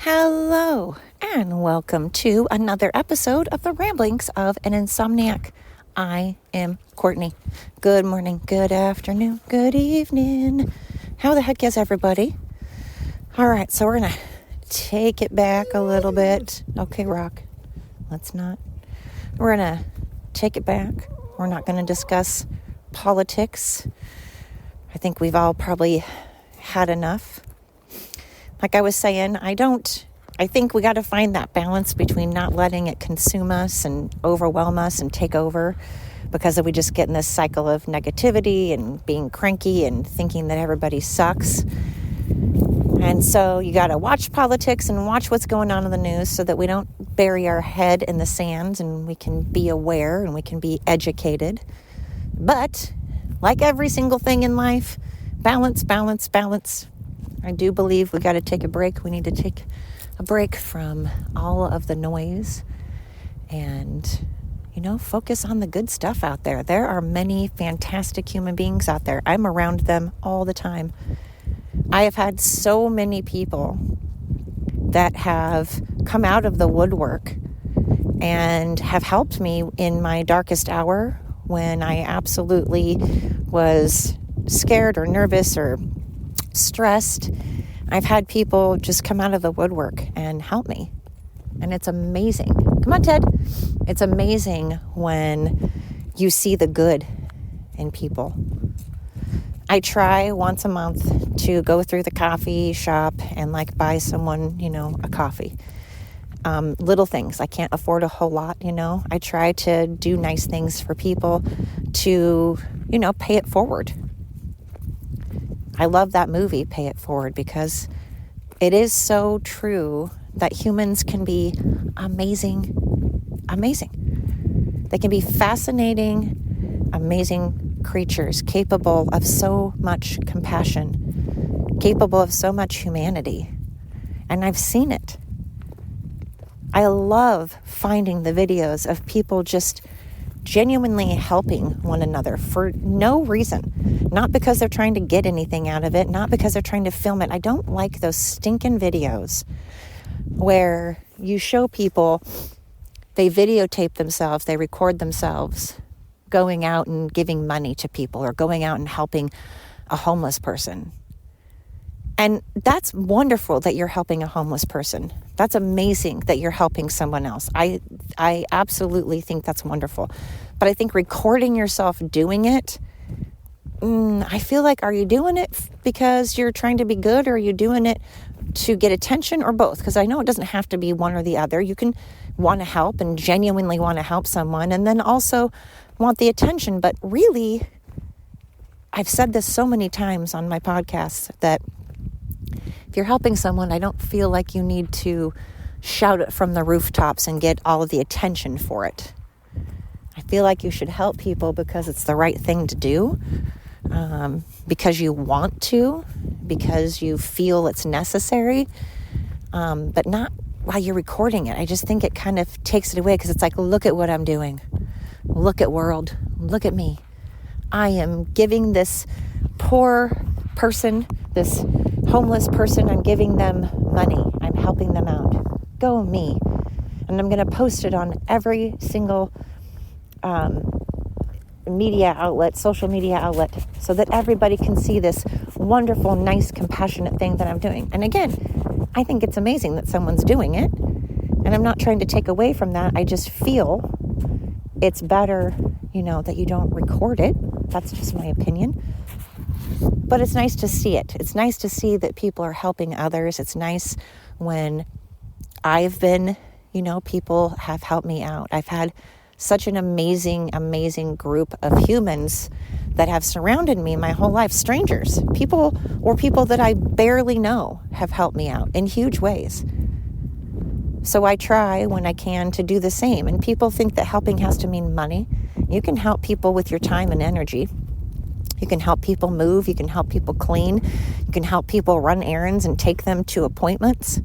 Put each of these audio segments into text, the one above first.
Hello, and welcome to another episode of the Ramblings of an Insomniac. I am Courtney. Good morning, good afternoon, good evening. How the heck is everybody? All right, so we're going to take it back a little bit. Okay, Rock, let's not. We're going to take it back. We're not going to discuss politics. I think we've all probably had enough. Like I was saying, I think we got to find that balance between not letting it consume us and overwhelm us and take over, because we just get in this cycle of negativity and being cranky and thinking that everybody sucks. And so you got to watch politics and watch what's going on in the news so that we don't bury our head in the sand and we can be aware and we can be educated. But like every single thing in life, balance, balance, balance. I do believe we got to take a break. We need to take a break from all of the noise and, focus on the good stuff out there. There are many fantastic human beings out there. I'm around them all the time. I have had so many people that have come out of the woodwork and have helped me in my darkest hour when I absolutely was scared or nervous or stressed. I've had people just come out of the woodwork and help me. And it's amazing. Come on, Ted. It's amazing when you see the good in people. I try once a month to go through the coffee shop and buy someone, a coffee. Little things. I can't afford a whole lot, I try to do nice things for people to, pay it forward. I love that movie, Pay It Forward, because it is so true that humans can be amazing. They can be fascinating, amazing creatures, capable of so much compassion, capable of so much humanity. And I've seen it. I love finding the videos of people just genuinely helping one another for no reason. Not because they're trying to get anything out of it, not because they're trying to film it. I don't like those stinking videos where you show people, they videotape themselves, they record themselves going out and giving money to people or going out and helping a homeless person. And that's wonderful that you're helping a homeless person. That's amazing that you're helping someone else. I absolutely think that's wonderful. But I think recording yourself doing it, I feel like, are you doing it because you're trying to be good, or are you doing it to get attention, or both? Because I know it doesn't have to be one or the other. You can want to help and genuinely want to help someone and then also want the attention. But really, I've said this so many times on my podcast that if you're helping someone, I don't feel like you need to shout it from the rooftops and get all of the attention for it. I feel like you should help people because it's the right thing to do, because you want to, because you feel it's necessary, but not while you're recording it. I just think it kind of takes it away, because it's like, look at what I'm doing. Look at world. Look at me. I am giving this poor person, this homeless person, I'm giving them money. I'm helping them out. Go me. And I'm going to post it on every single media outlet, social media outlet, so that everybody can see this wonderful, nice, compassionate thing that I'm doing. And again, I think it's amazing that someone's doing it. And I'm not trying to take away from that. I just feel it's better, that you don't record it. That's just my opinion. But it's nice to see it. It's nice to see that people are helping others. It's nice when I've been, people have helped me out. I've had such an amazing, amazing group of humans that have surrounded me my whole life. Strangers, people that I barely know have helped me out in huge ways. So I try when I can to do the same. And people think that helping has to mean money. You can help people with your time and energy. You can help people move. You can help people clean. You can help people run errands and take them to appointments.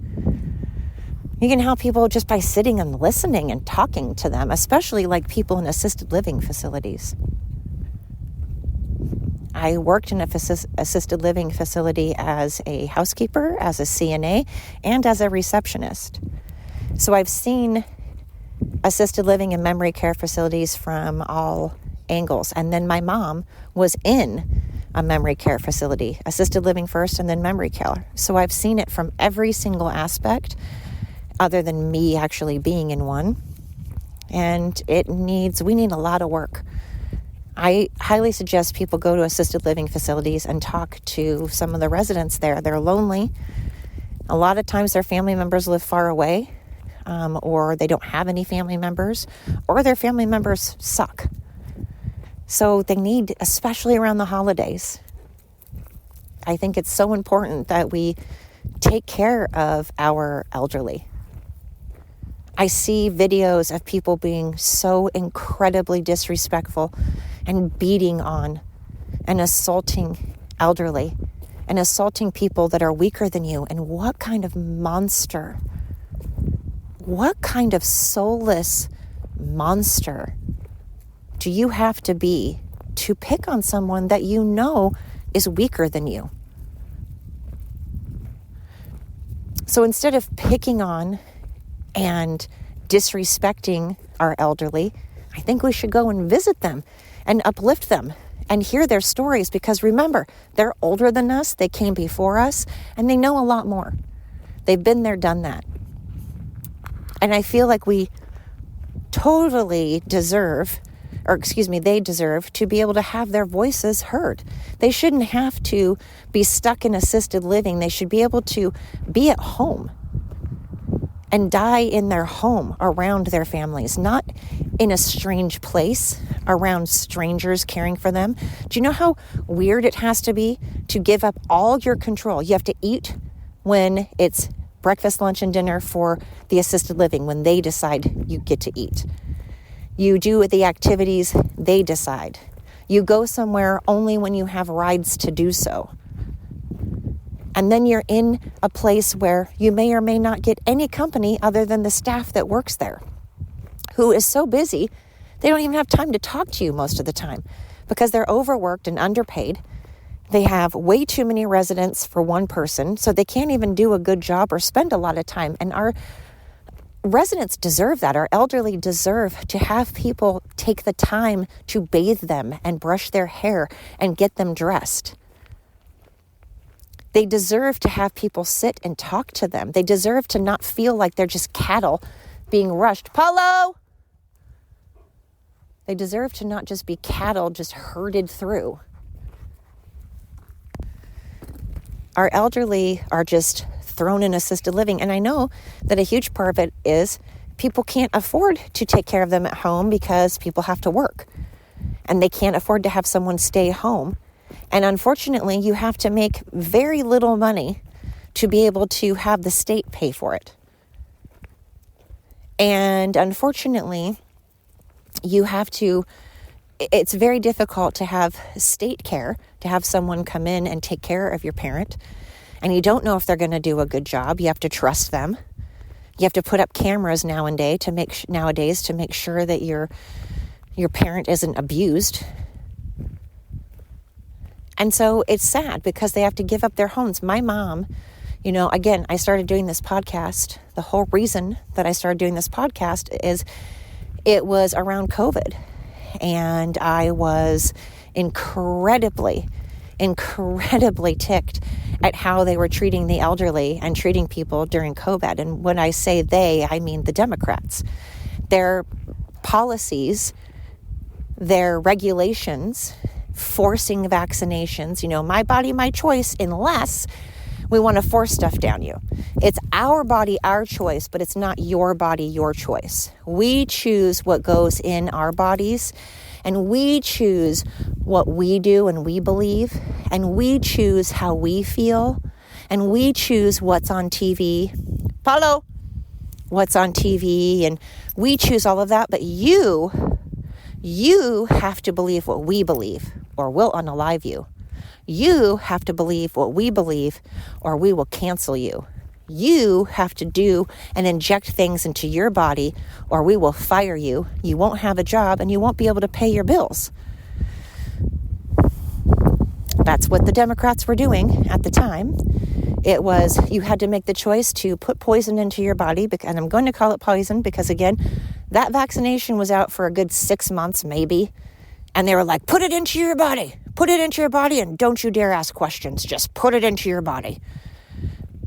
You can help people just by sitting and listening and talking to them, especially like people in assisted living facilities. I worked in a assisted living facility as a housekeeper, as a CNA, and as a receptionist. So I've seen assisted living and memory care facilities from all angles. And then my mom was in a memory care facility, assisted living first and then memory care. So I've seen it from every single aspect other than me actually being in one. And we need a lot of work. I highly suggest people go to assisted living facilities and talk to some of the residents there. They're lonely. A lot of times their family members live far away, or they don't have any family members, or their family members suck. So they need, especially around the holidays, I think it's so important that we take care of our elderly. I see videos of people being so incredibly disrespectful and beating on and assaulting elderly and assaulting people that are weaker than you. And what kind of monster, what kind of soulless monster do you have to be to pick on someone that you know is weaker than you? So instead of picking on and disrespecting our elderly, I think we should go and visit them and uplift them and hear their stories, because remember, they're older than us, they came before us, and they know a lot more. They've been there, done that. And I feel like we totally deserve, they deserve to be able to have their voices heard. They shouldn't have to be stuck in assisted living. They should be able to be at home and die in their home around their families, not in a strange place around strangers caring for them. Do you know how weird it has to be to give up all your control? You have to eat when it's breakfast, lunch, and dinner for the assisted living, when they decide you get to eat. You do the activities they decide. You go somewhere only when you have rides to do so. And then you're in a place where you may or may not get any company other than the staff that works there, who is so busy, they don't even have time to talk to you most of the time because they're overworked and underpaid. They have way too many residents for one person, so they can't even do a good job or spend a lot of time. And our residents deserve that. Our elderly deserve to have people take the time to bathe them and brush their hair and get them dressed. They deserve to have people sit and talk to them. They deserve to not feel like they're just cattle being rushed. Paulo! They deserve to not just be cattle just herded through. Our elderly are just thrown in assisted living. And I know that a huge part of it is people can't afford to take care of them at home because people have to work. And they can't afford to have someone stay home. And unfortunately, you have to make very little money to be able to have the state pay for it. And unfortunately, it's very difficult to have state care, to have someone come in and take care of your parent. And you don't know if they're going to do a good job. You have to trust them. You have to put up cameras nowadays to make sure that your parent isn't abused. And so it's sad because they have to give up their homes. My mom, again, I started doing this podcast. The whole reason that I started doing this podcast is it was around COVID. And I was incredibly ticked at how they were treating the elderly and treating people during COVID. And when I say they, I mean the Democrats. Their policies, their regulations, forcing vaccinations, my body, my choice, unless we want to force stuff down you. It's our body, our choice, but it's not your body, your choice. We choose what goes in our bodies, and we choose what we do and we believe, and we choose how we feel, and we choose what's on TV. Paulo, what's on TV, and we choose all of that, but you have to believe what we believe, or we'll unalive you. You have to believe what we believe, or we will cancel you. You have to do and inject things into your body, or we will fire you. You won't have a job, and you won't be able to pay your bills. That's what the Democrats were doing at the time. It was, you had to make the choice to put poison into your body, and I'm going to call it poison because, again, that vaccination was out for a good 6 months, maybe. And they were like, put it into your body. Put it into your body, and don't you dare ask questions. Just put it into your body.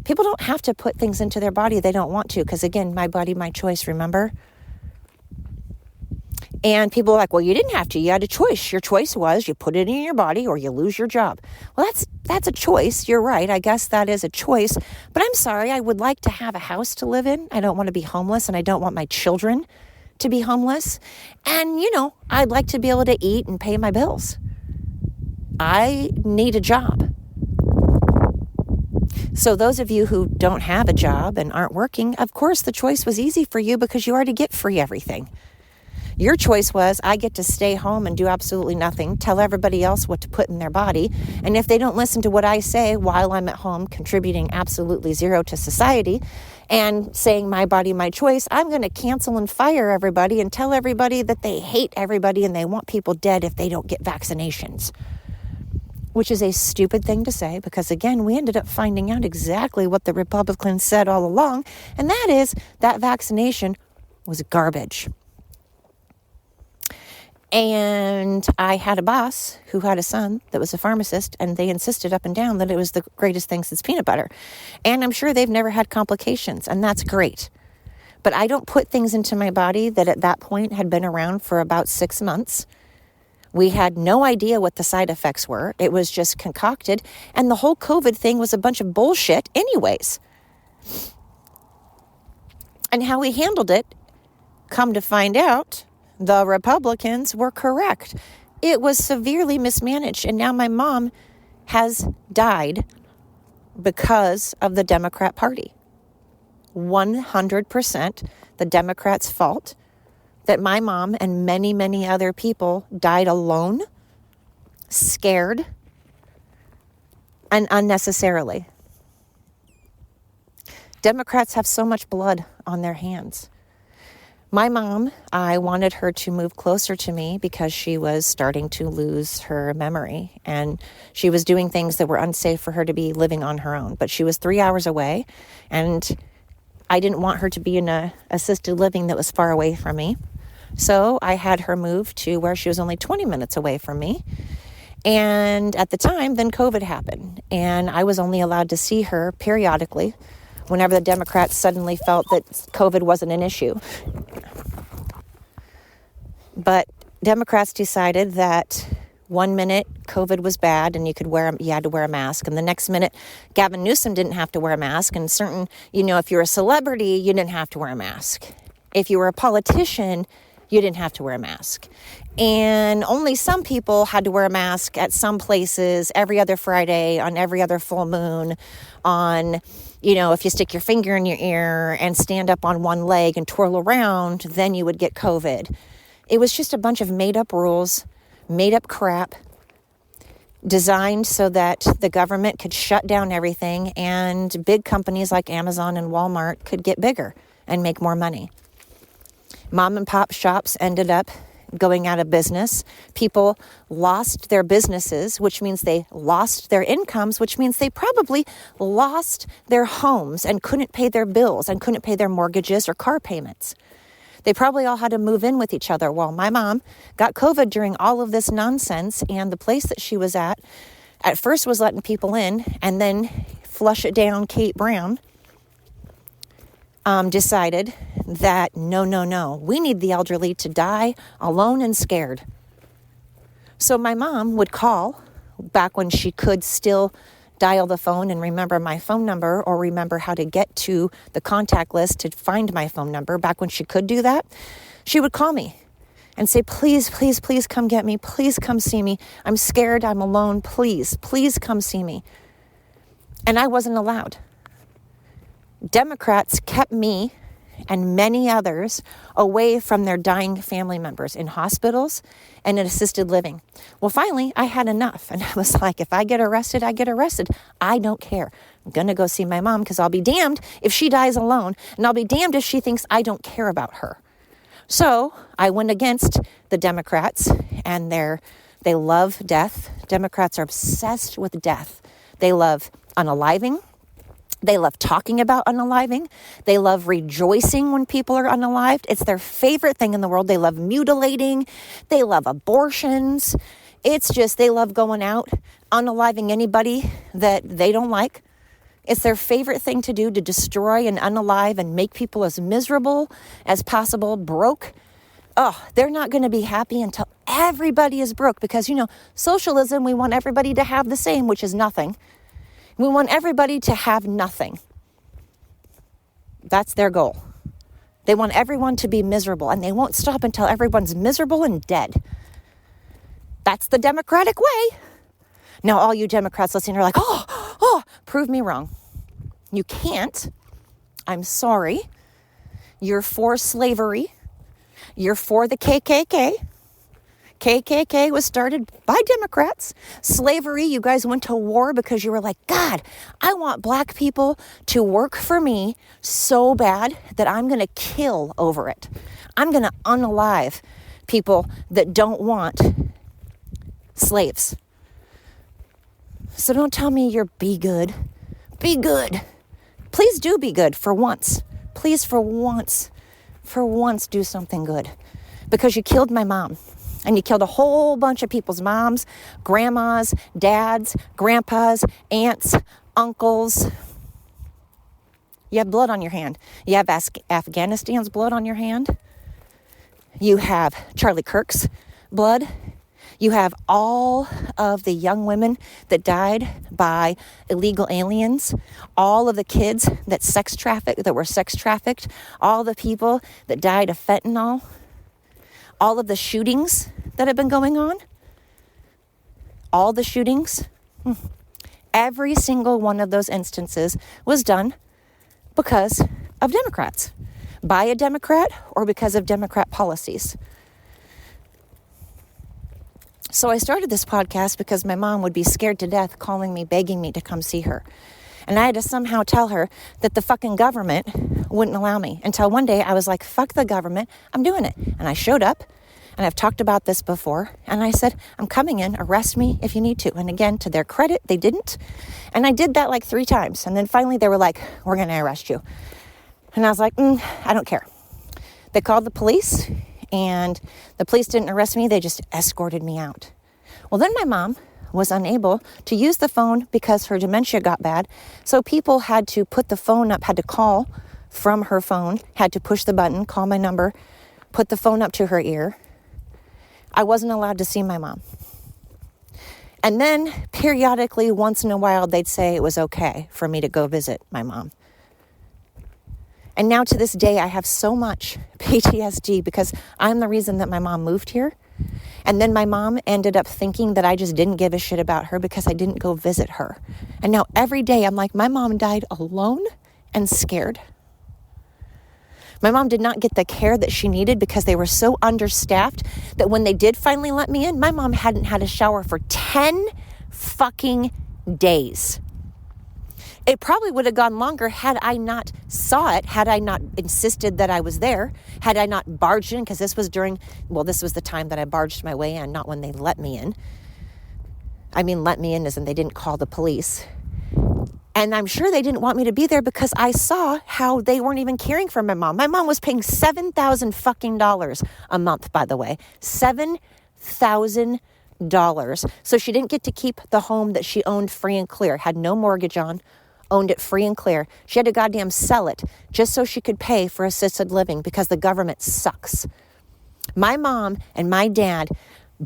People don't have to put things into their body they don't want to, because, again, my body, my choice, remember? And people are like, well, you didn't have to. You had a choice. Your choice was you put it in your body or you lose your job. Well, that's a choice. You're right. I guess that is a choice. But I'm sorry. I would like to have a house to live in. I don't want to be homeless, and I don't want my children to be homeless. And, I'd like to be able to eat and pay my bills. I need a job. So those of you who don't have a job and aren't working, of course, the choice was easy for you because you already get free everything. Your choice was, I get to stay home and do absolutely nothing, tell everybody else what to put in their body. And if they don't listen to what I say while I'm at home, contributing absolutely zero to society and saying my body, my choice, I'm going to cancel and fire everybody and tell everybody that they hate everybody and they want people dead if they don't get vaccinations. Which is a stupid thing to say because, again, we ended up finding out exactly what the Republicans said all along, and that is that vaccination was garbage. And I had a boss who had a son that was a pharmacist, and they insisted up and down that it was the greatest thing since peanut butter. And I'm sure they've never had complications, and that's great. But I don't put things into my body that at that point had been around for about 6 months. We had no idea what the side effects were. It was just concocted, and the whole COVID thing was a bunch of bullshit anyways. And how we handled it, come to find out, the Republicans were correct. It was severely mismanaged. And now my mom has died because of the Democrat Party. 100% the Democrats' fault that my mom and many, many other people died alone, scared, and unnecessarily. Democrats have so much blood on their hands. My mom, I wanted her to move closer to me because she was starting to lose her memory and she was doing things that were unsafe for her to be living on her own. But she was 3 hours away and I didn't want her to be in a assisted living that was far away from me. So I had her move to where she was only 20 minutes away from me. And at the time, then COVID happened and I was only allowed to see her periodically whenever the Democrats suddenly felt that COVID wasn't an issue. But Democrats decided that 1 minute COVID was bad and you had to wear a mask. And the next minute, Gavin Newsom didn't have to wear a mask. And certain, if you're a celebrity, you didn't have to wear a mask. If you were a politician, you didn't have to wear a mask. And only some people had to wear a mask at some places every other Friday, on every other full moon, on, if you stick your finger in your ear and stand up on one leg and twirl around, then you would get COVID. It was just a bunch of made-up rules, made-up crap, designed so that the government could shut down everything and big companies like Amazon and Walmart could get bigger and make more money. Mom and pop shops ended up going out of business. People lost their businesses, which means they lost their incomes, which means they probably lost their homes and couldn't pay their bills and couldn't pay their mortgages or car payments. They probably all had to move in with each other. Well, my mom got COVID during all of this nonsense, and the place that she was at first was letting people in, and then flush it down Kate Brown decided that no, we need the elderly to die alone and scared. So my mom would call back when she could still dial the phone and remember my phone number or remember how to get to the contact list to find my phone number. Back when she could do that, she would call me and say, please come get me. Please come see me. I'm scared. I'm alone. Please come see me. And I wasn't allowed. Democrats kept me and many others away from their dying family members in hospitals and in assisted living. Well, finally, I had enough. And I was like, if I get arrested, I get arrested. I don't care. I'm going to go see my mom because I'll be damned if she dies alone. And I'll be damned if she thinks I don't care about her. So I went against the Democrats and their They love death. Democrats are obsessed with death. They love unaliving. They love talking about unaliving. They love rejoicing when people are unalived. It's their favorite thing in the world. They love mutilating. They love abortions. It's just, they love going out, unaliving anybody that they don't like. It's their favorite thing to do, to destroy and unalive and make people as miserable as possible, broke. Oh, they're not going to be happy until everybody is broke because, socialism, we want everybody to have the same, which is nothing. We want everybody to have nothing. That's their goal. They want everyone to be miserable, and they won't stop until everyone's miserable and dead. That's the Democratic way. Now, all you Democrats listening are like, prove me wrong. You can't. I'm sorry. You're for slavery. You're for the KKK. KKK was started by Democrats. Slavery, you guys went to war because you were like, God, I want black people to work for me so bad that I'm going to kill over it. I'm going to unalive people that don't want slaves. So don't tell me you're be good. Be good. Please do be good for once. Please, for once do something good. Because you killed my mom. And you killed a whole bunch of people's moms, grandmas, dads, grandpas, aunts, uncles. You have blood on your hand. You have Afghanistan's blood on your hand. You have Charlie Kirk's blood. You have all of the young women that died by illegal aliens, all of the kids that were sex trafficked, all the people that died of fentanyl, all of the shootings that have been going on, all the shootings, every single one of those instances was done because of Democrats, by a Democrat or because of Democrat policies. So I started this podcast because my mom would be scared to death calling me, begging me to come see her. And I had to somehow tell her that the fucking government wouldn't allow me. Until one day I was like, fuck the government, I'm doing it. And I showed up, and I've talked about this before, and I said, I'm coming in, arrest me if you need to. And again, to their credit, they didn't. And I did that like 3 times. And then finally they were like, we're going to arrest you. And I was like, I don't care. They called the police, and the police didn't arrest me. They just escorted me out. Well, then my mom was unable to use the phone because her dementia got bad. So people had to put the phone up, had to call from her phone, had to push the button, call my number, put the phone up to her ear. I wasn't allowed to see my mom. And then periodically, once in a while, they'd say it was okay for me to go visit my mom. And now to this day, I have so much PTSD because I'm the reason that my mom moved here. And then my mom ended up thinking that I just didn't give a shit about her because I didn't go visit her. And now every day I'm like, my mom died alone and scared. My mom did not get the care that she needed because they were so understaffed that when they did finally let me in, my mom hadn't had a shower for 10 fucking days. It probably would have gone longer had I not saw it, had I not insisted that I was there, had I not barged in, because this was the time that I barged my way in, not when they let me in. I mean, let me in as in they didn't call the police. And I'm sure they didn't want me to be there because I saw how they weren't even caring for my mom. My mom was paying $7,000 fucking dollars a month, by the way. $7,000. So she didn't get to keep the home that she owned free and clear, had no mortgage on, owned it free and clear. She had to goddamn sell it just so she could pay for assisted living because the government sucks. My mom and my dad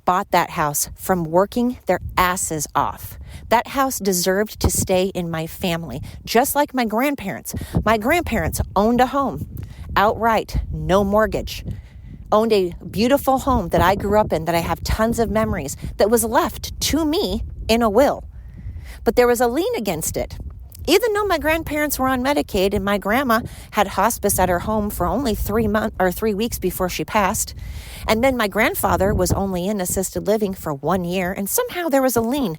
bought that house from working their asses off. That house deserved to stay in my family, just like my grandparents. My grandparents owned a home outright, no mortgage. Owned a beautiful home that I grew up in, that I have tons of memories, that was left to me in a will. But there was a lien against it. Even though my grandparents were on Medicaid and my grandma had hospice at her home for only 3 weeks before she passed, and then my grandfather was only in assisted living for 1 year, and somehow there was a lien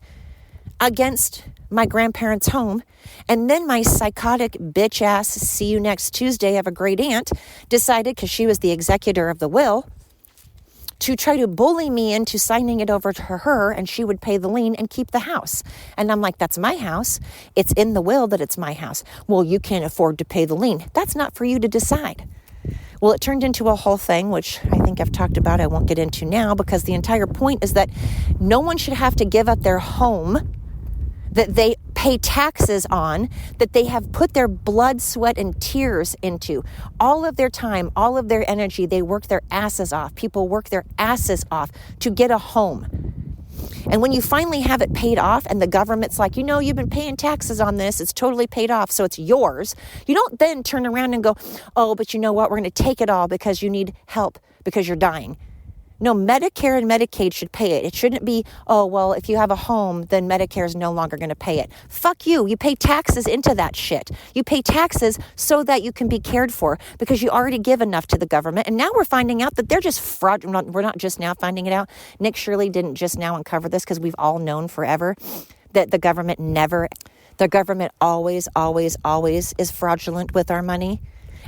against my grandparents' home. And then my psychotic bitch ass, see you next Tuesday of a great aunt, decided, because she was the executor of the will, to try to bully me into signing it over to her, and she would pay the lien and keep the house. And I'm like, that's my house. It's in the will that it's my house. Well, you can't afford to pay the lien. That's not for you to decide. Well, it turned into a whole thing, which I think I've talked about. I won't get into now, because the entire point is that no one should have to give up their home that they pay taxes on, that they have put their blood, sweat, and tears into. All of their time, all of their energy, they work their asses off. People work their asses off to get a home. And when you finally have it paid off and the government's like, you've been paying taxes on this, it's totally paid off, so it's yours. You don't then turn around and go, oh, but you know what, we're going to take it all because you need help because you're dying. No, Medicare and Medicaid should pay it. It shouldn't be, oh, well, if you have a home, then Medicare is no longer going to pay it. Fuck you. You pay taxes into that shit. You pay taxes so that you can be cared for because you already give enough to the government. And now we're finding out that they're just fraud. We're not just now finding it out. Nick Shirley didn't just now uncover this, because we've all known forever that the government always, always, always is fraudulent with our money.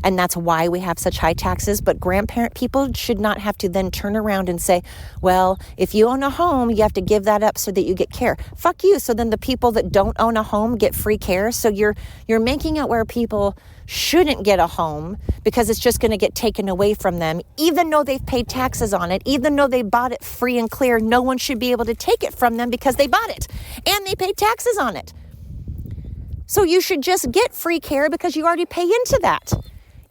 And that's why we have such high taxes. But grandparent people should not have to then turn around and say, well, if you own a home, you have to give that up so that you get care. Fuck you. So then the people that don't own a home get free care. So you're making it where people shouldn't get a home because it's just going to get taken away from them. Even though they've paid taxes on it, even though they bought it free and clear, no one should be able to take it from them because they bought it and they paid taxes on it. So you should just get free care because you already pay into that.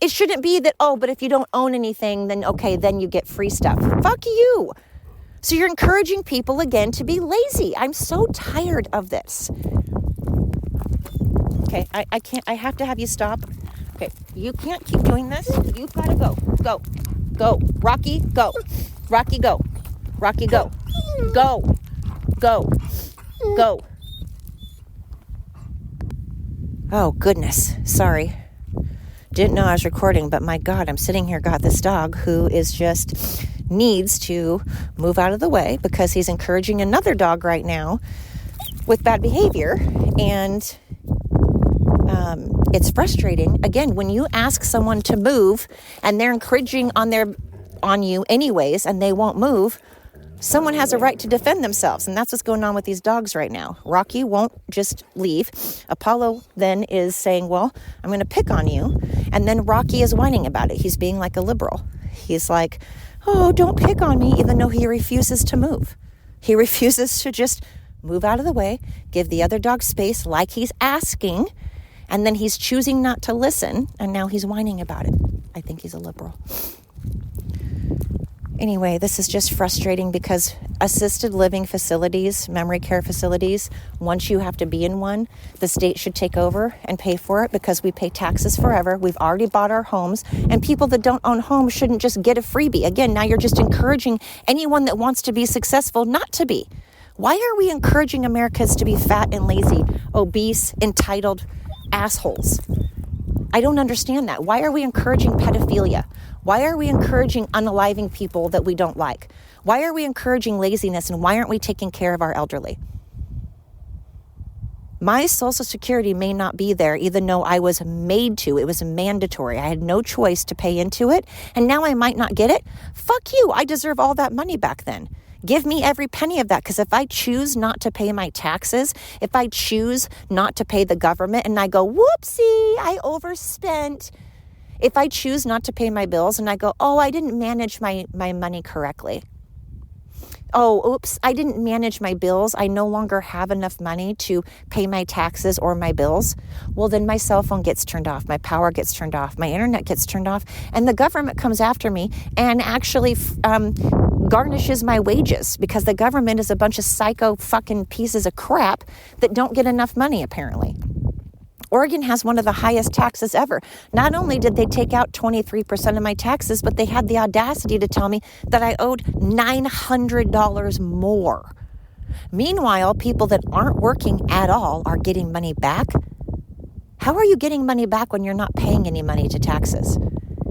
It shouldn't be that, oh, but if you don't own anything, then okay, then you get free stuff. Fuck you. So you're encouraging people again to be lazy. I'm so tired of this. Okay, I can't, I have to have you stop. Okay, you can't keep doing this. You've got to go. Go. Go. Rocky, go. Rocky, go. Rocky, go. Go. Go. Go. Oh, goodness. Sorry. Didn't know I was recording, but my God, I'm sitting here, got this dog who is just needs to move out of the way because he's encouraging another dog right now with bad behavior. And it's frustrating. Again, when you ask someone to move and they're encouraging on you anyways, and they won't move, someone has a right to defend themselves. And that's what's going on with these dogs right now. Rocky won't just leave. Apollo then is saying, well, I'm going to pick on you. And then Rocky is whining about it. He's being like a liberal. He's like, oh, don't pick on me, even though he refuses to move. He refuses to just move out of the way, give the other dog space like he's asking, and then he's choosing not to listen, and now he's whining about it. I think he's a liberal. Anyway, this is just frustrating because assisted living facilities, memory care facilities, once you have to be in one, the state should take over and pay for it because we pay taxes forever. We've already bought our homes, and people that don't own homes shouldn't just get a freebie. Again, now you're just encouraging anyone that wants to be successful not to be. Why are we encouraging Americans to be fat and lazy, obese, entitled assholes? I don't understand that. Why are we encouraging pedophilia? Why are we encouraging unaliving people that we don't like? Why are we encouraging laziness, and why aren't we taking care of our elderly? My Social Security may not be there, even though I was made to. It was mandatory. I had no choice to pay into it, and now I might not get it. Fuck you. I deserve all that money back then. Give me every penny of that, because if I choose not to pay my taxes, if I choose not to pay the government and I go, whoopsie, I overspent. If I choose not to pay my bills and I go, oh, I didn't manage my money correctly. Oh, oops, I didn't manage my bills. I no longer have enough money to pay my taxes or my bills. Well, then my cell phone gets turned off. My power gets turned off. My internet gets turned off. And the government comes after me and actually garnishes my wages because the government is a bunch of psycho fucking pieces of crap that don't get enough money, apparently. Oregon has one of the highest taxes ever. Not only did they take out 23% of my taxes, but they had the audacity to tell me that I owed $900 more. Meanwhile, people that aren't working at all are getting money back. How are you getting money back when you're not paying any money to taxes?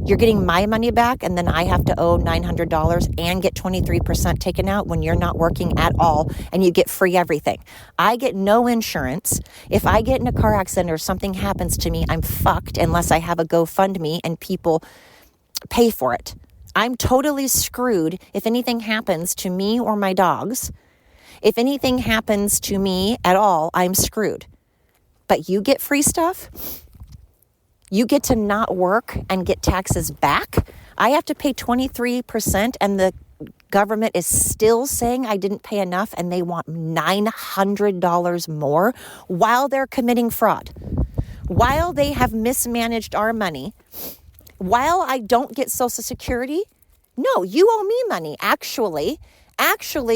You're getting my money back, and then I have to owe $900 and get 23% taken out when you're not working at all, and you get free everything. I get no insurance. If I get in a car accident or something happens to me, I'm fucked unless I have a GoFundMe and people pay for it. I'm totally screwed if anything happens to me or my dogs. If anything happens to me at all, I'm screwed. But you get free stuff? You get to not work and get taxes back? I have to pay 23% and the government is still saying I didn't pay enough and they want $900 more while they're committing fraud. While they have mismanaged our money, while I don't get Social Security. No, you owe me money. Actually,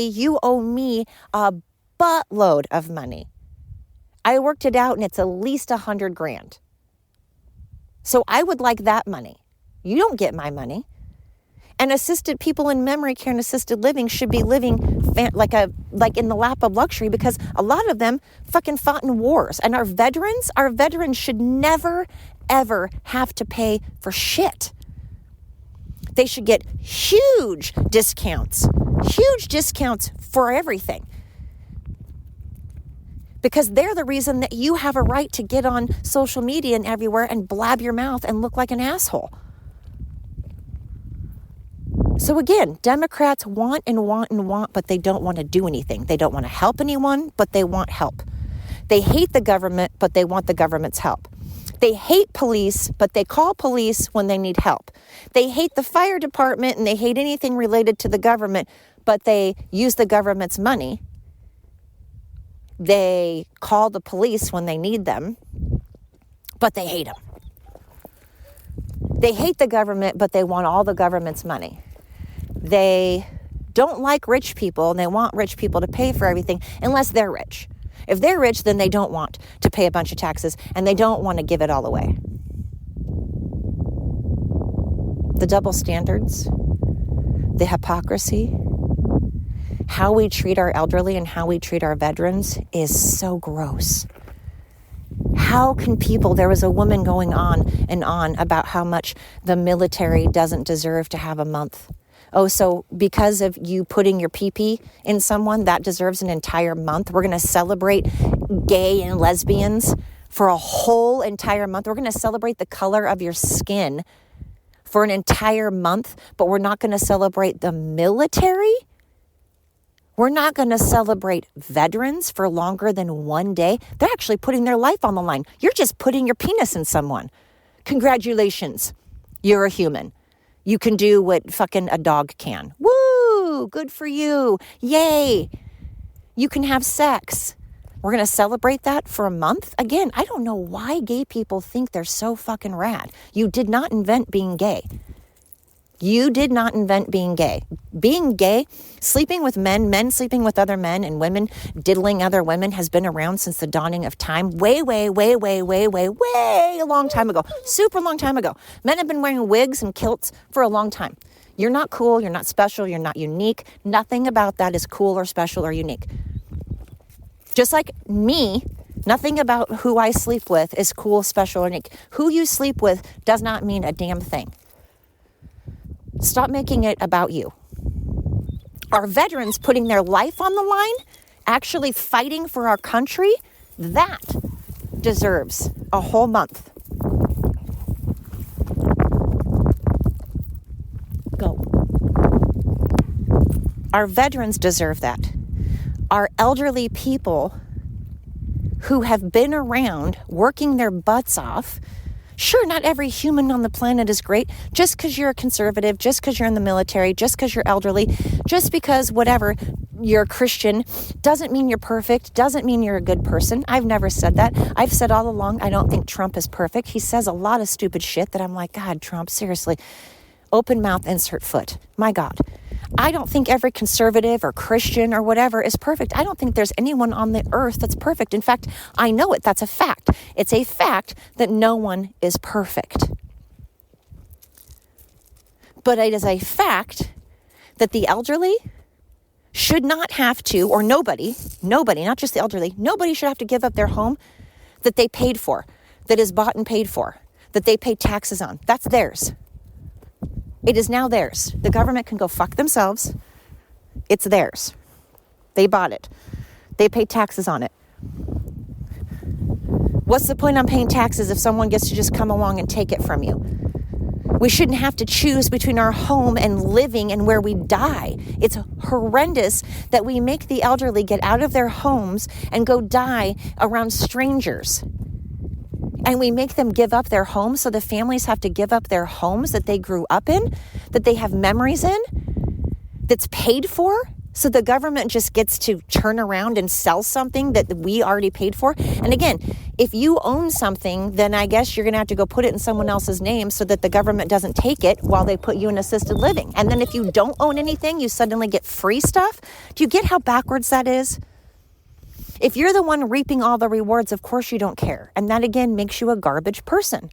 you owe me a buttload of money. I worked it out and it's at least $100,000. So I would like that money. You don't get my money. And assisted people in memory care and assisted living should be living like in the lap of luxury because a lot of them fucking fought in wars. And our veterans should never, ever have to pay for shit. They should get huge discounts for everything. Because they're the reason that you have a right to get on social media and everywhere and blab your mouth and look like an asshole. So again, Democrats want, but they don't want to do anything. They don't want to help anyone, but they want help. They hate the government, but they want the government's help. They hate police, but they call police when they need help. They hate the fire department and they hate anything related to the government, but they use the government's money. They call the police when they need them, but they hate them. They hate the government, but they want all the government's money. They don't like rich people and they want rich people to pay for everything unless they're rich. If they're rich, then they don't want to pay a bunch of taxes and they don't want to give it all away. The double standards, the hypocrisy, how we treat our elderly and how we treat our veterans is so gross. How can people, there was a woman going on and on about how much the military doesn't deserve to have a month. Oh, so because of you putting your pee-pee in someone, that deserves an entire month. We're going to celebrate gay and lesbians for a whole entire month. We're going to celebrate the color of your skin for an entire month, but we're not going to celebrate the military? We're not going to celebrate veterans for longer than one day. They're actually putting their life on the line. You're just putting your penis in someone. Congratulations. You're a human. You can do what fucking a dog can. Woo! Good for you. Yay. You can have sex. We're going to celebrate that for a month? Again, I don't know why gay people think they're so fucking rad. You did not invent being gay. You did not invent being gay. Being gay, sleeping with men sleeping with other men, and women diddling other women has been around since the dawning of time. Way a long time ago. Super long time ago. Men have been wearing wigs and kilts for a long time. You're not cool. You're not special. You're not unique. Nothing about that is cool or special or unique. Just like me, nothing about who I sleep with is cool, special, or unique. Who you sleep with does not mean a damn thing. Stop making it about you. Our veterans putting their life on the line, actually fighting for our country, that deserves a whole month. Go. Our veterans deserve that. Our elderly people who have been around working their butts off. Sure, not every human on the planet is great. Just because you're a conservative, just because you're in the military, just because you're elderly, just because whatever, you're a Christian, doesn't mean you're perfect, doesn't mean you're a good person. I've never said that. I've said all along, I don't think Trump is perfect. He says a lot of stupid shit that I'm like, God, Trump, seriously. Open mouth, insert foot. My God. I don't think every conservative or Christian or whatever is perfect. I don't think there's anyone on the earth that's perfect. In fact, I know it. That's a fact. It's a fact that no one is perfect. But it is a fact that the elderly should not have to, or nobody, not just the elderly, nobody should have to give up their home that they paid for, that is bought and paid for, that they pay taxes on. That's theirs. It is now theirs. The government can go fuck themselves. It's theirs. They bought it. They paid taxes on it. What's the point on paying taxes if someone gets to just come along and take it from you? We shouldn't have to choose between our home and living and where we die. It's horrendous that we make the elderly get out of their homes and go die around strangers. And we make them give up their homes, so the families have to give up their homes that they grew up in, that they have memories in, that's paid for. So the government just gets to turn around and sell something that we already paid for. And again, if you own something, then I guess you're going to have to go put it in someone else's name so that the government doesn't take it while they put you in assisted living. And then if you don't own anything, you suddenly get free stuff. Do you get how backwards that is? If you're the one reaping all the rewards, of course you don't care. And that again makes you a garbage person.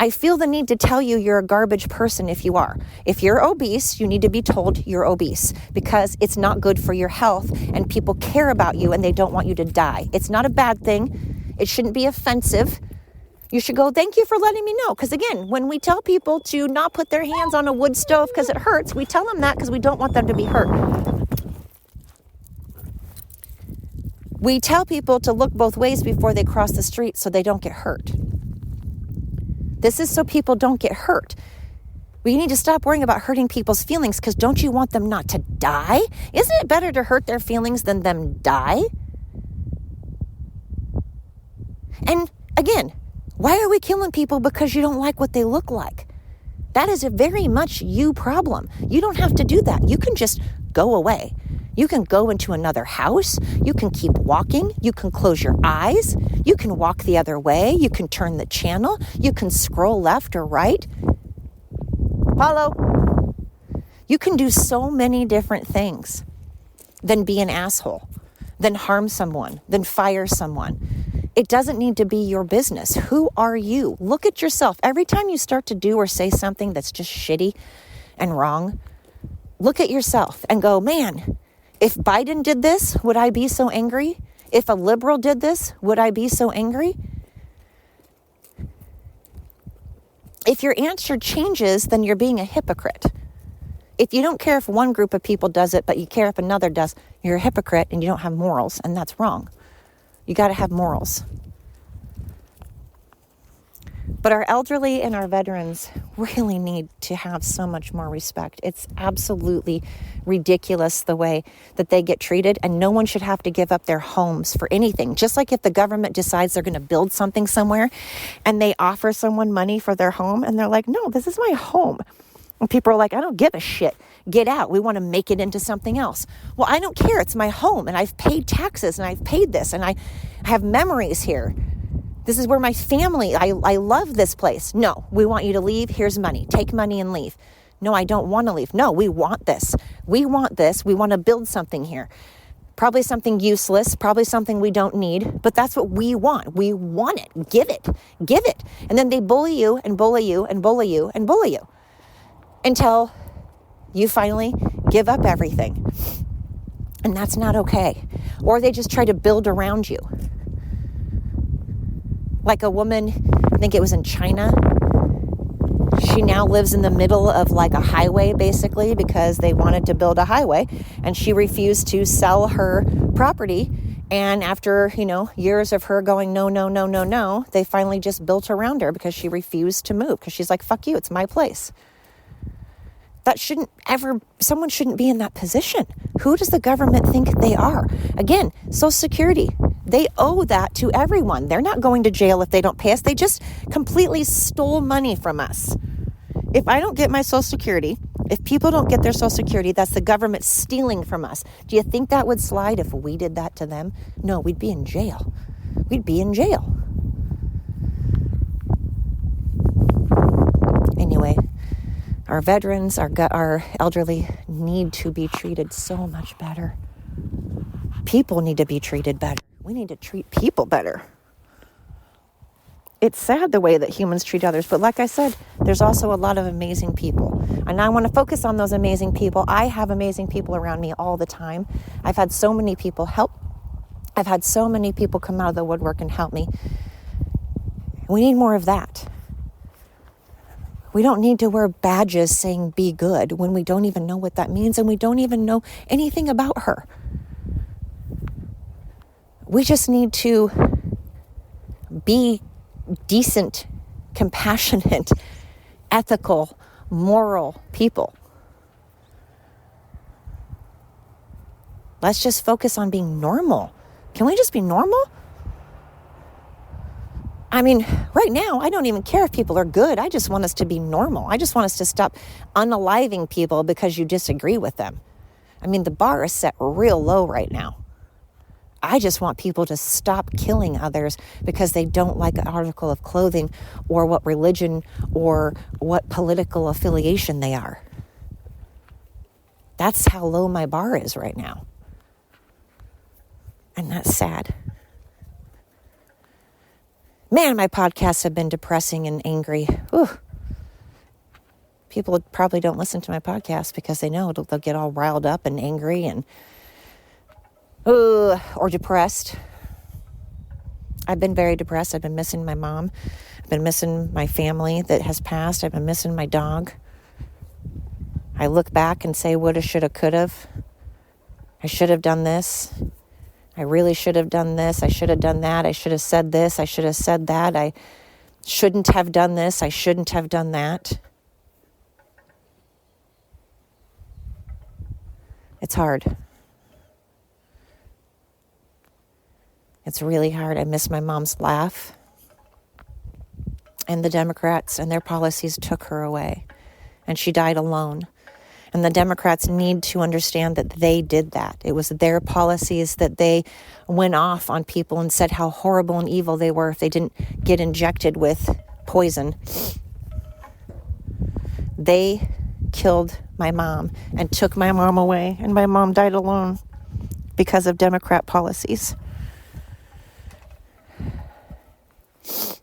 I feel the need to tell you you're a garbage person if you are. If you're obese, you need to be told you're obese because it's not good for your health and people care about you and they don't want you to die. It's not a bad thing. It shouldn't be offensive. You should go, thank you for letting me know. Because again, when we tell people to not put their hands on a wood stove because it hurts, we tell them that because we don't want them to be hurt. We tell people to look both ways before they cross the street so they don't get hurt. This is so people don't get hurt. We need to stop worrying about hurting people's feelings because don't you want them not to die? Isn't it better to hurt their feelings than them die? And again, why are we killing people because you don't like what they look like? That is a very much you problem. You don't have to do that. You can just go away. You can go into another house. You can keep walking. You can close your eyes. You can walk the other way. You can turn the channel. You can scroll left or right. Follow. You can do so many different things than be an asshole, than harm someone, than fire someone. It doesn't need to be your business. Who are you? Look at yourself. Every time you start to do or say something that's just shitty and wrong, look at yourself and go, man, if Biden did this, would I be so angry? If a liberal did this, would I be so angry? If your answer changes, then you're being a hypocrite. If you don't care if one group of people does it, but you care if another does, you're a hypocrite and you don't have morals, and that's wrong. You got to have morals. But our elderly and our veterans really need to have so much more respect. It's absolutely ridiculous the way that they get treated, and no one should have to give up their homes for anything. Just like if the government decides they're going to build something somewhere and they offer someone money for their home and they're like, no, this is my home. And people are like, I don't give a shit. Get out. We want to make it into something else. Well, I don't care. It's my home and I've paid taxes and I've paid this and I have memories here. This is where my family, I love this place. No, we want you to leave. Here's money. Take money and leave. No, I don't want to leave. No, we want this. We want this. We want to build something here. Probably something useless, probably something we don't need, but that's what we want. We want it. Give it. Give it. And then they bully you and bully you and bully you and bully you until you finally give up everything. And that's not okay. Or they just try to build around you. Like a woman, I think it was in China. She now lives in the middle of like a highway, basically, because they wanted to build a highway. And she refused to sell her property. And after, years of her going, no, no, no, no, no, they finally just built around her because she refused to move. Because she's like, fuck you, it's my place. Someone shouldn't be in that position. Who does the government think they are? Again, Social Security, they owe that to everyone. They're not going to jail if they don't pay us. They just completely stole money from us. If I don't get my Social Security, if people don't get their Social Security, that's the government stealing from us. Do you think that would slide if we did that to them? No, we'd be in jail. We'd be in jail. Anyway, our veterans, our elderly need to be treated so much better. People need to be treated better. We need to treat people better. It's sad the way that humans treat others, but like I said, there's also a lot of amazing people. And I want to focus on those amazing people. I have amazing people around me all the time. I've had so many people help. I've had so many people come out of the woodwork and help me. We need more of that. We don't need to wear badges saying be good when we don't even know what that means and we don't even know anything about her. We just need to be decent, compassionate, ethical, moral people. Let's just focus on being normal. Can we just be normal? I mean, right now, I don't even care if people are good. I just want us to be normal. I just want us to stop unaliving people because you disagree with them. I mean, the bar is set real low right now. I just want people to stop killing others because they don't like an article of clothing or what religion or what political affiliation they are. That's how low my bar is right now. And that's sad. Man, my podcasts have been depressing and angry. Ooh. People probably don't listen to my podcast because they know they'll get all riled up and angry and or depressed. I've been very depressed. I've been missing my mom. I've been missing my family that has passed. I've been missing my dog. I look back and say, woulda, shoulda, coulda. I should have done this. I really should have done this. I should have done that. I should have said this. I should have said that. I shouldn't have done this. I shouldn't have done that. It's hard. It's really hard. I miss my mom's laugh. And the Democrats and their policies took her away. And she died alone. And the Democrats need to understand that they did that. It was their policies that they went off on people and said how horrible and evil they were if they didn't get injected with poison. They killed my mom and took my mom away, and my mom died alone because of Democrat policies.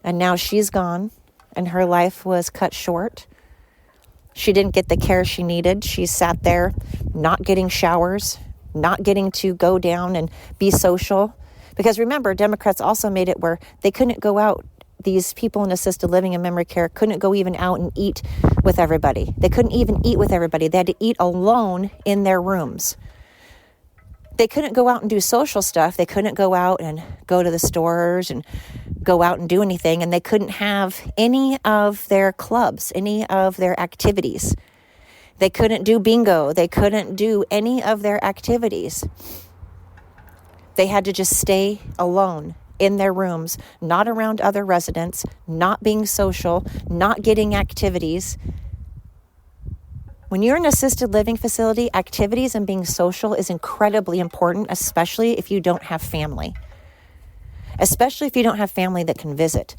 And now she's gone, and her life was cut short. She didn't get the care she needed. She sat there not getting showers, not getting to go down and be social. Because remember, Democrats also made it where they couldn't go out. These people in assisted living and memory care couldn't go even out and eat with everybody. They couldn't even eat with everybody. They had to eat alone in their rooms. They couldn't go out and do social stuff. They couldn't go out and go to the stores and go out and do anything. And they couldn't have any of their clubs, any of their activities. They couldn't do bingo. They couldn't do any of their activities. They had to just stay alone in their rooms, not around other residents, not being social, not getting activities. When you're in an assisted living facility, activities and being social is incredibly important, especially if you don't have family. Especially if you don't have family that can visit.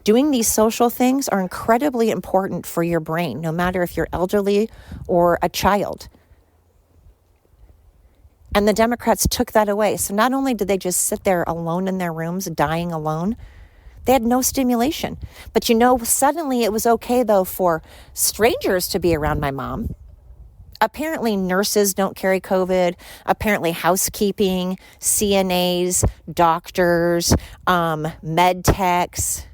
Doing these social things are incredibly important for your brain, no matter if you're elderly or a child. And the Democrats took that away. So not only did they just sit there alone in their rooms, dying alone, they had no stimulation. But suddenly it was okay, though, for strangers to be around my mom. Apparently nurses don't carry COVID. Apparently housekeeping, CNAs, doctors, med techs,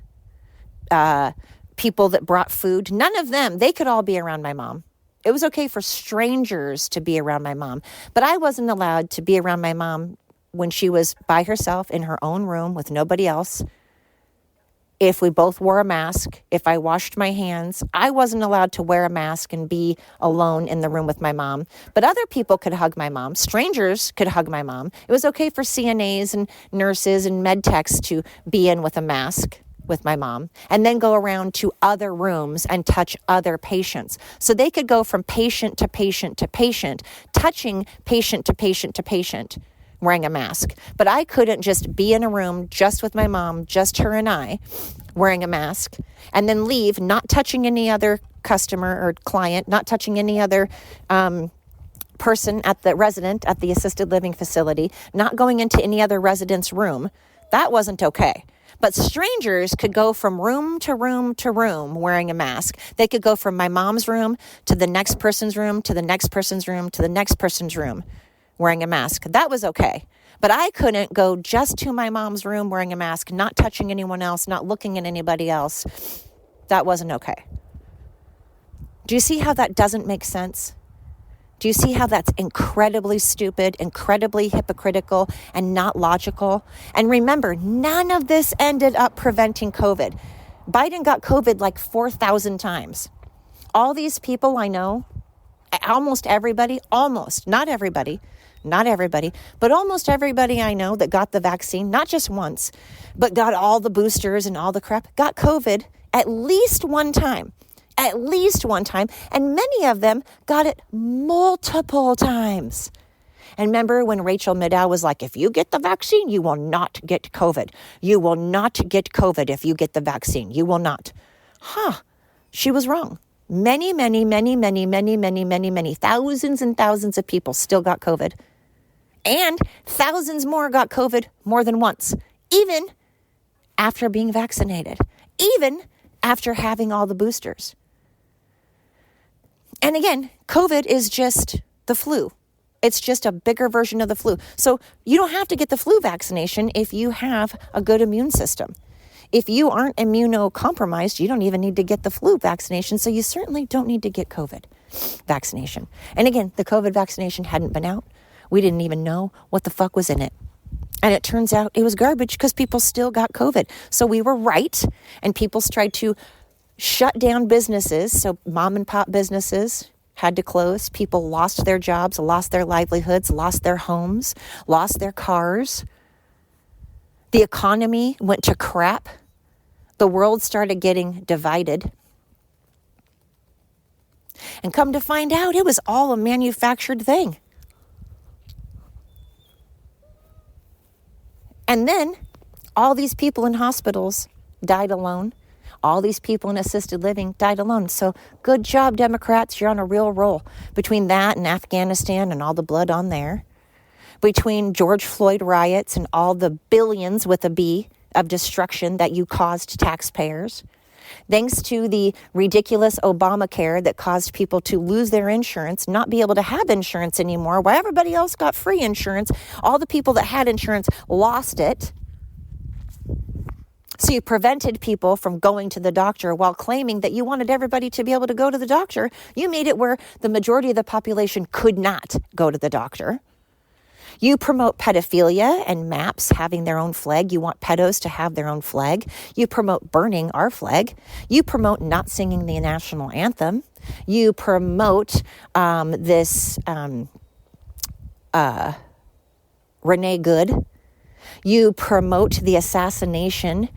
people that brought food, none of them, they could all be around my mom. It was okay for strangers to be around my mom. But I wasn't allowed to be around my mom when she was by herself in her own room with nobody else. If we both wore a mask, if I washed my hands, I wasn't allowed to wear a mask and be alone in the room with my mom. But other people could hug my mom. Strangers could hug my mom. It was okay for CNAs and nurses and med techs to be in with a mask with my mom and then go around to other rooms and touch other patients. So they could go from patient to patient to patient, touching patient to patient to patient, wearing a mask. But I couldn't just be in a room just with my mom, just her and I, wearing a mask, and then leave, not touching any other customer or client, not touching any other person at the assisted living facility, not going into any other resident's room. That wasn't okay. But strangers could go from room to room to room wearing a mask. They could go from my mom's room to the next person's room, to the next person's room, to the next person's room, wearing a mask. That was okay. But I couldn't go just to my mom's room wearing a mask, not touching anyone else, not looking at anybody else. That wasn't okay. Do you see how that doesn't make sense? Do you see how that's incredibly stupid, incredibly hypocritical, and not logical? And remember, none of this ended up preventing COVID. Biden got COVID like 4,000 times. All these people I know, almost everybody, not everybody, but almost everybody I know that got the vaccine, not just once, but got all the boosters and all the crap, got COVID at least one time. And many of them got it multiple times. And remember when Rachel Maddow was like, if you get the vaccine, you will not get COVID. You will not get COVID if you get the vaccine. You will not. She was wrong. Many, thousands and thousands of people still got COVID. And thousands more got COVID more than once, even after being vaccinated, even after having all the boosters. And again, COVID is just the flu. It's just a bigger version of the flu. So you don't have to get the flu vaccination if you have a good immune system. If you aren't immunocompromised, you don't even need to get the flu vaccination. So you certainly don't need to get COVID vaccination. And again, the COVID vaccination hadn't been out. We didn't even know what the fuck was in it. And it turns out it was garbage because people still got COVID. So we were right. And people tried to shut down businesses. So mom and pop businesses had to close. People lost their jobs, lost their livelihoods, lost their homes, lost their cars. The economy went to crap. The world started getting divided. And come to find out, it was all a manufactured thing. And then all these people in hospitals died alone. All these people in assisted living died alone. So good job, Democrats. You're on a real roll. Between that and Afghanistan and all the blood on there. Between George Floyd riots and all the billions with a B of destruction that you caused taxpayers. Thanks to the ridiculous Obamacare that caused people to lose their insurance, not be able to have insurance anymore, while everybody else got free insurance. All the people that had insurance lost it. So you prevented people from going to the doctor while claiming that you wanted everybody to be able to go to the doctor. You made it where the majority of the population could not go to the doctor. You promote pedophilia and MAPS having their own flag. You want pedos to have their own flag. You promote burning our flag. You promote not singing the national anthem. You promote Renee Good. You promote the assassination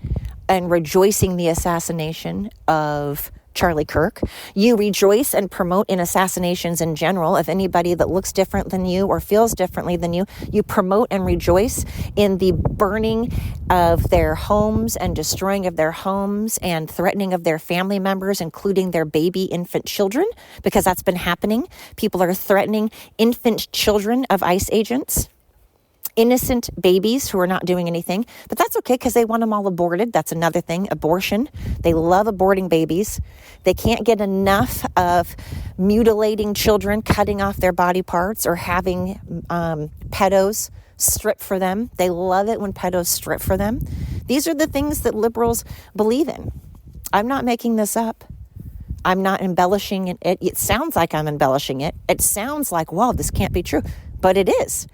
and rejoicing the assassination of Charlie Kirk. You rejoice and promote in assassinations in general of anybody that looks different than you or feels differently than you. You promote and rejoice in the burning of their homes and destroying of their homes and threatening of their family members, including their baby infant children, because that's been happening. People are threatening infant children of ICE agents. Innocent babies who are not doing anything, but that's okay because they want them all aborted. That's another thing, abortion. They love aborting babies. They can't get enough of mutilating children, cutting off their body parts, or having pedos strip for them. They love it when pedos strip for them. These are the things that liberals believe in. I'm not making this up. I'm not embellishing it. It sounds like I'm embellishing it. It sounds like, wow, this can't be true, but it is.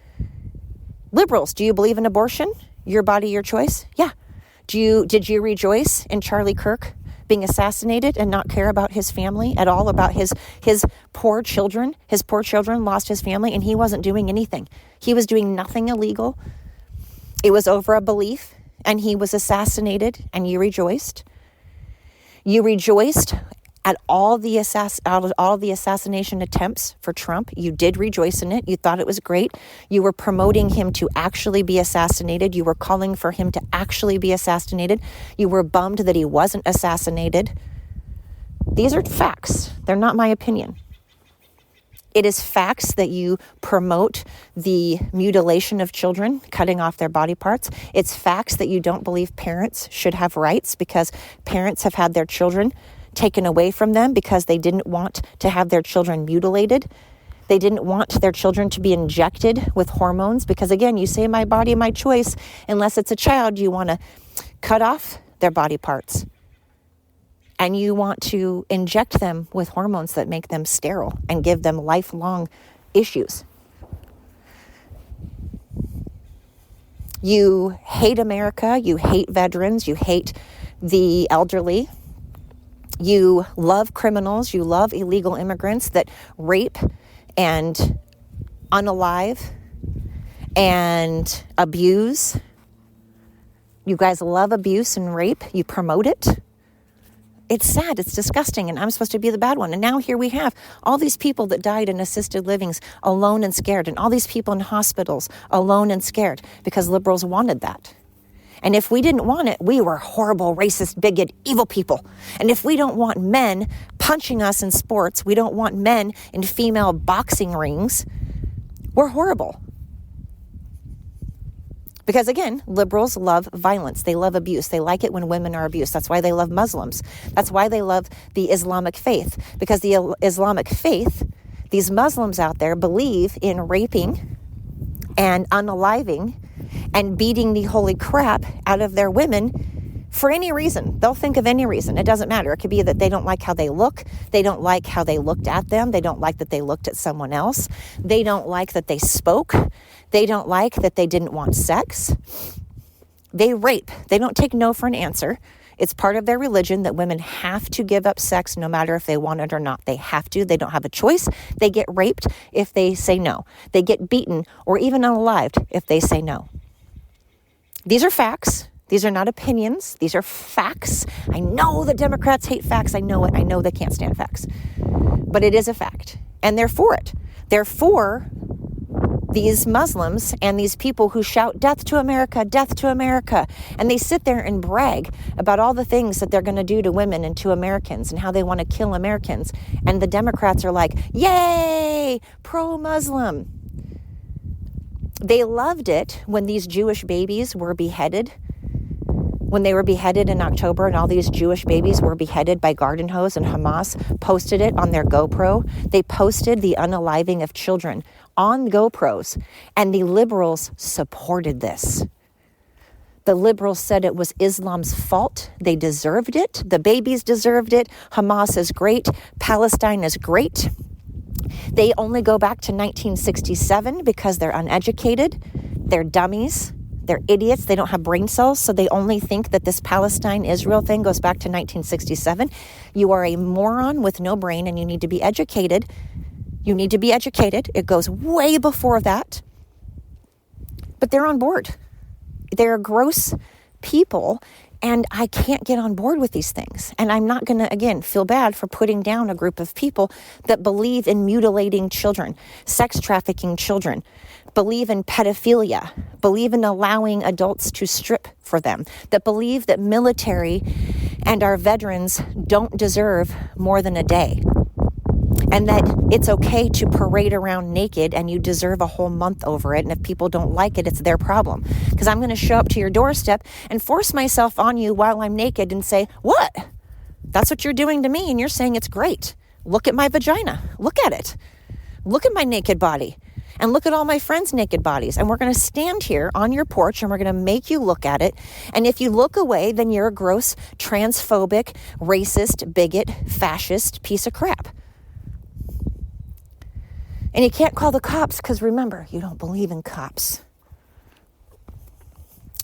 Liberals, do you believe in abortion? Your body, your choice? Yeah. Did you rejoice in Charlie Kirk being assassinated and not care about his family at all, about his poor children? His poor children lost his family and he wasn't doing anything. He was doing nothing illegal. It was over a belief and he was assassinated and you rejoiced. You rejoiced at all the assassination attempts for Trump. You did rejoice in it. You thought it was great. You were promoting him to actually be assassinated. You were calling for him to actually be assassinated. You were bummed that he wasn't assassinated. These are facts. They're not my opinion. It is facts that you promote the mutilation of children, cutting off their body parts. It's facts that you don't believe parents should have rights because parents have had their children taken away from them because they didn't want to have their children mutilated. They didn't want their children to be injected with hormones because, again, you say my body, my choice. Unless it's a child, you want to cut off their body parts. And you want to inject them with hormones that make them sterile and give them lifelong issues. You hate America. You hate veterans. You hate the elderly. You love criminals. You love illegal immigrants that rape and unalive and abuse. You guys love abuse and rape. You promote it. It's sad. It's disgusting. And I'm supposed to be the bad one. And now here we have all these people that died in assisted livings alone and scared. And all these people in hospitals alone and scared because liberals wanted that. And if we didn't want it, we were horrible, racist, bigot, evil people. And if we don't want men punching us in sports, we don't want men in female boxing rings, we're horrible. Because again, liberals love violence. They love abuse. They like it when women are abused. That's why they love Muslims. That's why they love the Islamic faith. Because the Islamic faith, these Muslims out there believe in raping and unaliving and beating the holy crap out of their women for any reason. They'll think of any reason. It doesn't matter. It could be that they don't like how they look. They don't like how they looked at them. They don't like that they looked at someone else. They don't like that they spoke. They don't like that they didn't want sex. They rape. They don't take no for an answer. It's part of their religion that women have to give up sex no matter if they want it or not. They have to. They don't have a choice. They get raped if they say no. They get beaten or even unalived if they say no. These are facts. These are not opinions. These are facts. I know that Democrats hate facts. I know it. I know they can't stand facts. But it is a fact. And they're for it. They're for these Muslims and these people who shout death to America, death to America. And they sit there and brag about all the things that they're going to do to women and to Americans and how they want to kill Americans. And the Democrats are like, yay, pro-Muslim. They loved it when these Jewish babies were beheaded. When they were beheaded in October and all these Jewish babies were beheaded by garden hose and Hamas posted it on their GoPro. They posted the unaliving of children on GoPros, and the liberals supported this. The liberals said it was Islam's fault. They deserved it. The babies deserved it. Hamas is great. Palestine is great. They only go back to 1967 because they're uneducated. They're dummies. They're idiots. They don't have brain cells, so they only think that this Palestine-Israel thing goes back to 1967. You are a moron with no brain, and you need to be educated. You need to be educated. It goes way before that. But they're on board. They're gross people, and I can't get on board with these things. And I'm not going to, again, feel bad for putting down a group of people that believe in mutilating children, sex trafficking children, believe in pedophilia, believe in allowing adults to strip for them, that believe that military and our veterans don't deserve more than a day, and that it's okay to parade around naked and you deserve a whole month over it. And if people don't like it, it's their problem. Because I'm going to show up to your doorstep and force myself on you while I'm naked and say, what? That's what you're doing to me. And you're saying it's great. Look at my vagina. Look at it. Look at my naked body. And look at all my friends' naked bodies. And we're going to stand here on your porch and we're going to make you look at it. And if you look away, then you're a gross, transphobic, racist, bigot, fascist piece of crap. And you can't call the cops because, remember, you don't believe in cops.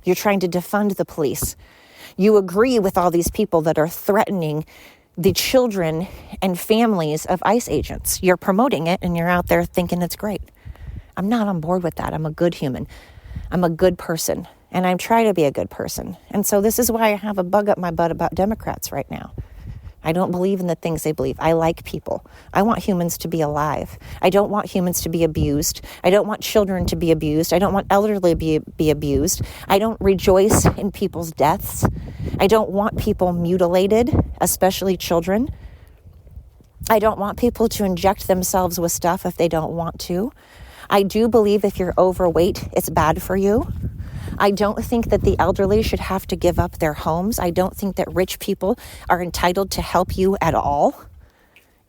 You're trying to defund the police. You agree with all these people that are threatening the children and families of ICE agents. You're promoting it and you're out there thinking it's great. I'm not on board with that. I'm a good human. I'm a good person. And I'm trying to be a good person. And so this is why I have a bug up my butt about Democrats right now. I don't believe in the things they believe. I like people. I want humans to be alive. I don't want humans to be abused. I don't want children to be abused. I don't want elderly to be abused. I don't rejoice in people's deaths. I don't want people mutilated, especially children. I don't want people to inject themselves with stuff if they don't want to. I do believe if you're overweight, it's bad for you. I don't think that the elderly should have to give up their homes. I don't think that rich people are entitled to help you at all.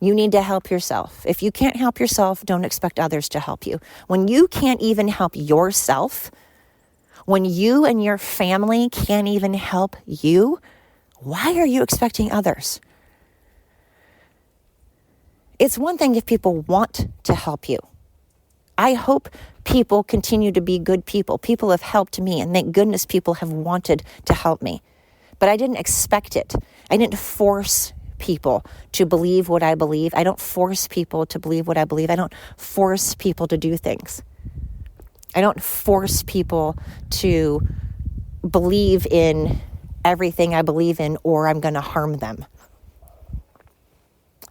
You need to help yourself. If you can't help yourself, don't expect others to help you. When you can't even help yourself, when you and your family can't even help you, why are you expecting others? It's one thing if people want to help you. I hope people continue to be good people. People have helped me, and thank goodness people have wanted to help me. But I didn't expect it. I didn't force people to believe what I believe. I don't force people to believe what I believe. I don't force people to do things. I don't force people to believe in everything I believe in, or I'm going to harm them.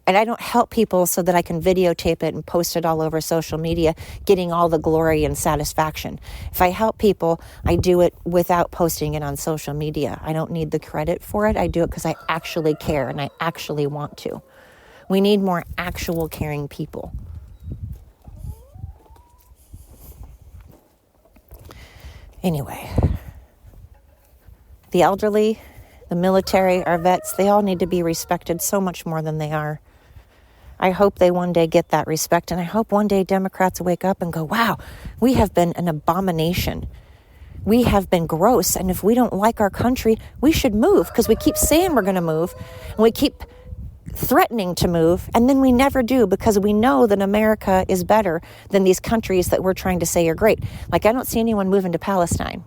And I don't help people so that I can videotape it and post it all over social media, getting all the glory and satisfaction. If I help people, I do it without posting it on social media. I don't need the credit for it. I do it because I actually care and I actually want to. We need more actual caring people. Anyway, the elderly, the military, our vets, they all need to be respected so much more than they are. I hope they one day get that respect, and I hope one day Democrats wake up and go, wow, we have been an abomination. We have been gross, and if we don't like our country, we should move, because we keep saying we're going to move, and we keep threatening to move, and then we never do, because we know that America is better than these countries that we're trying to say are great. Like, I don't see anyone moving to Palestine.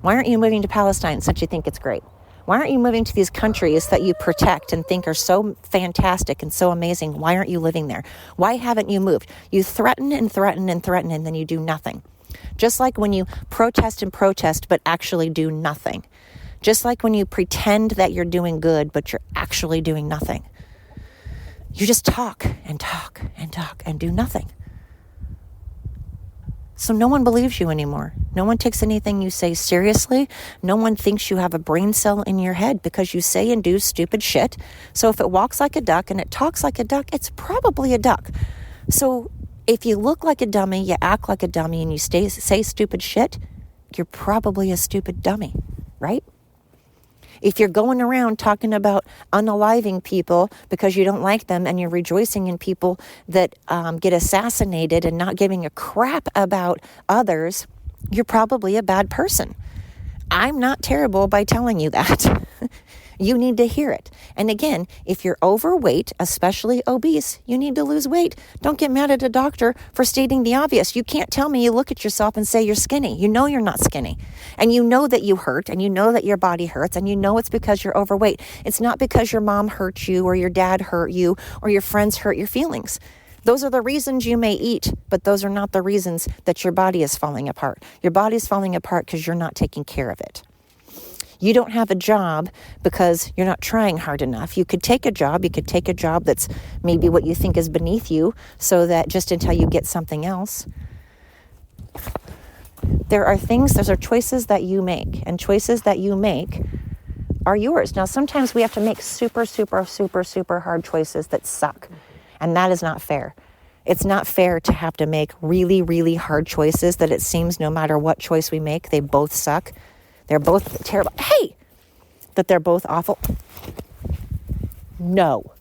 Why aren't you moving to Palestine since you think it's great? Why aren't you moving to these countries that you protect and think are so fantastic and so amazing? Why aren't you living there? Why haven't you moved? You threaten and threaten and threaten, and then you do nothing. Just like when you protest and protest, but actually do nothing. Just like when you pretend that you're doing good, but you're actually doing nothing. You just talk and talk and talk and do nothing. So no one believes you anymore. No one takes anything you say seriously. No one thinks you have a brain cell in your head because you say and do stupid shit. So if it walks like a duck and it talks like a duck, it's probably a duck. So if you look like a dummy, you act like a dummy, and you say stupid shit, you're probably a stupid dummy, right? If you're going around talking about unaliving people because you don't like them, and you're rejoicing in people that get assassinated and not giving a crap about others, you're probably a bad person. I'm not terrible by telling you that. You need to hear it. And again, if you're overweight, especially obese, you need to lose weight. Don't get mad at a doctor for stating the obvious. You can't tell me you look at yourself and say you're skinny. You know you're not skinny. And you know that you hurt, and you know that your body hurts, and you know it's because you're overweight. It's not because your mom hurt you, or your dad hurt you, or your friends hurt your feelings. Those are the reasons you may eat, but those are not the reasons that your body is falling apart. Your body is falling apart because you're not taking care of it. You don't have a job because you're not trying hard enough. You could take a job. You could take a job that's maybe what you think is beneath you, so that just until you get something else. There are choices that you make, and choices that you make are yours. Now, sometimes we have to make super, super, super, super hard choices that suck, and that is not fair. It's not fair to have to make really, really hard choices that it seems no matter what choice we make, they both suck. They're both terrible. Hey! That they're both awful. No.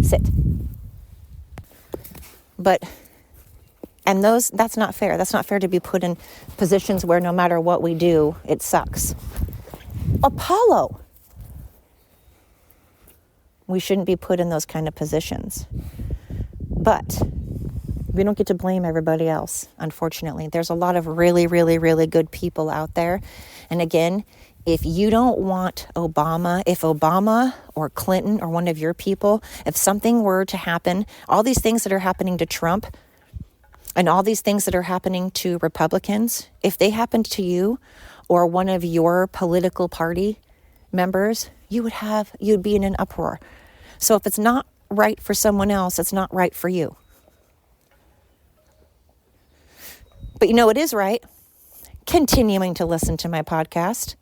Sit. That's not fair. That's not fair to be put in positions where no matter what we do, it sucks. Apollo. We shouldn't be put in those kind of positions. But we don't get to blame everybody else, unfortunately. There's a lot of really, really, really good people out there. And again, if you don't want Obama, if Obama or Clinton or one of your people, if something were to happen, all these things that are happening to Trump and all these things that are happening to Republicans, if they happened to you or one of your political party members, you'd be in an uproar. So if it's not right for someone else, it's not right for you. But you know it is right. Continuing to listen to my podcast.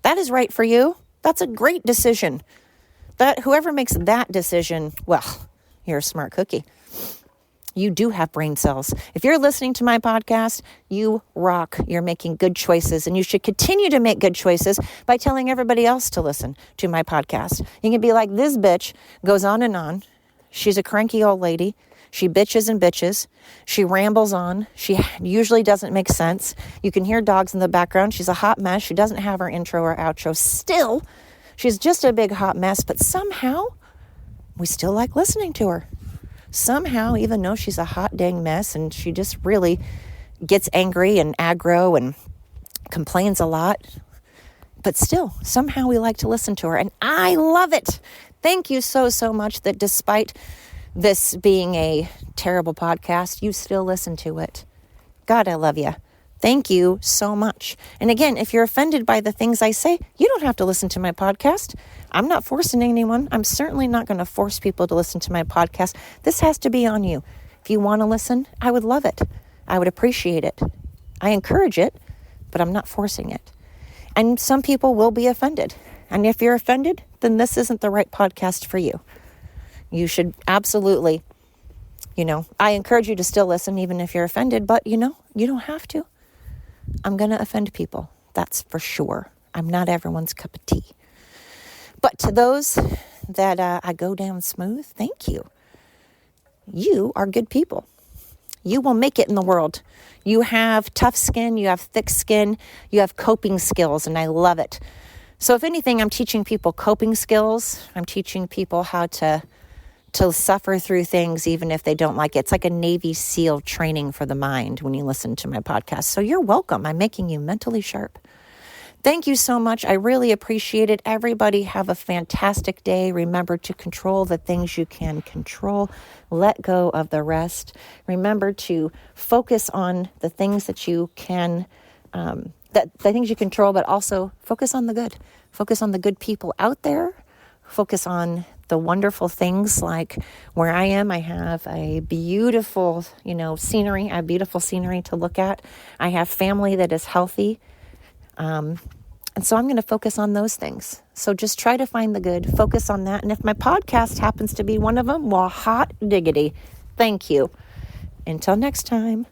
That is right for you. That's a great decision. Whoever makes that decision, well, you're a smart cookie. You do have brain cells. If you're listening to my podcast, you rock. You're making good choices, and you should continue to make good choices by telling everybody else to listen to my podcast. You can be like, this bitch goes on and on. She's a cranky old lady. She bitches and bitches. She rambles on. She usually doesn't make sense. You can hear dogs in the background. She's a hot mess. She doesn't have her intro or outro. Still, she's just a big hot mess, but somehow we still like listening to her. Somehow, even though she's a hot dang mess and she just really gets angry and aggro and complains a lot, But still, somehow we like to listen to her. And I love it. Thank you so, so much that despite this being a terrible podcast, you still listen to it. God, I love you. Thank you so much. And again, if you're offended by the things I say, you don't have to listen to my podcast. I'm not forcing anyone. I'm certainly not going to force people to listen to my podcast. This has to be on you. If you want to listen, I would love it. I would appreciate it. I encourage it, but I'm not forcing it. And some people will be offended. And if you're offended, then this isn't the right podcast for you. You should absolutely, I encourage you to still listen even if you're offended, but you don't have to. I'm going to offend people. That's for sure. I'm not everyone's cup of tea. But to those that I go down smooth, thank you. You are good people. You will make it in the world. You have tough skin. You have thick skin. You have coping skills, and I love it. So if anything, I'm teaching people coping skills. I'm teaching people how to suffer through things even if they don't like it. It's like a Navy SEAL training for the mind when you listen to my podcast. So you're welcome. I'm making you mentally sharp. Thank you so much. I really appreciate it. Everybody have a fantastic day. Remember to control the things you can control. Let go of the rest. Remember to focus on the things that you can, the things you control, but also focus on the good. Focus on the good people out there. Focus on the wonderful things like where I am. I have a beautiful, scenery. I have beautiful scenery to look at. I have family that is healthy. And so I'm going to focus on those things. So just try to find the good, focus on that. And if my podcast happens to be one of them, well, hot diggity. Thank you. Until next time.